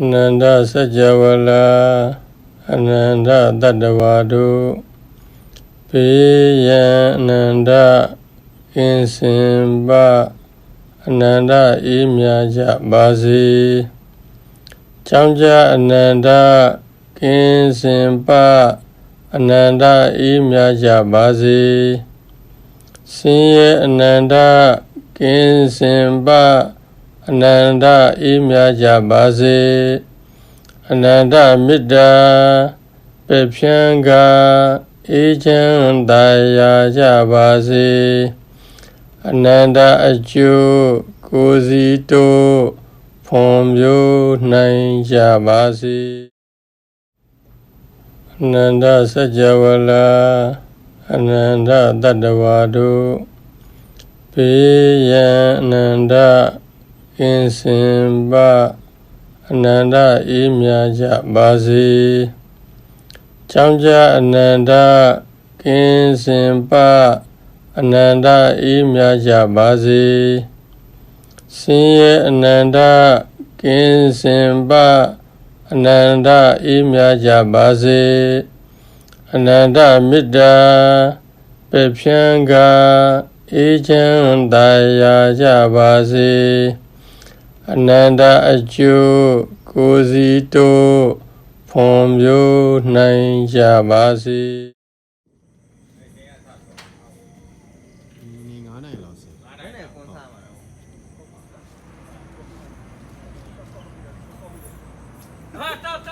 အနန္တစัจ java လာအနန္တတတ္တဝါတို့ဘေးရန်အနန္တကင်းစင်ပါအနန္တအေးမြကြပါစေကြောင့်ကြအနန္တကင်းစင်ပါအနန္တအေးမြကြပါစေဆင်းရဲအနန္တကင်းစင်ပါအနန္တအေးမြကြပါစေအနန္တမေတ္တာပေဖြန်းကအေးချမ်းသာယာကြပါစေအနန္တအကျိုးကိုယ်စီတို့ဖွံ့ဖြိုးနိုင်ကြပါစေအနန္တစัจ java လာအနန္တတတ္တဝါတို့ဘေးရန်အနန္တကင်းစင်ပါအနန္တအေးမြကြပါစေကြောင့်ကြအနန္တကင်းစင်ပါအနန္တအေးမြကြပါစေဆင်းရဲအနန္တကင်းစင်ပါအနန္တအေးမြကြပါစေအနန္တမေတ္တာပေဖြန်းကအေးချမ်းသာယာကြပါစေအနန္တအကျိုးကိုယ်စီတို့ဖွံ့ဖြိုးနိုင်ကြပါစေ9 နိုင်လောက်ဆင်း9 နိုင်ကွန်ဆာမှာတော့ဟာတောက်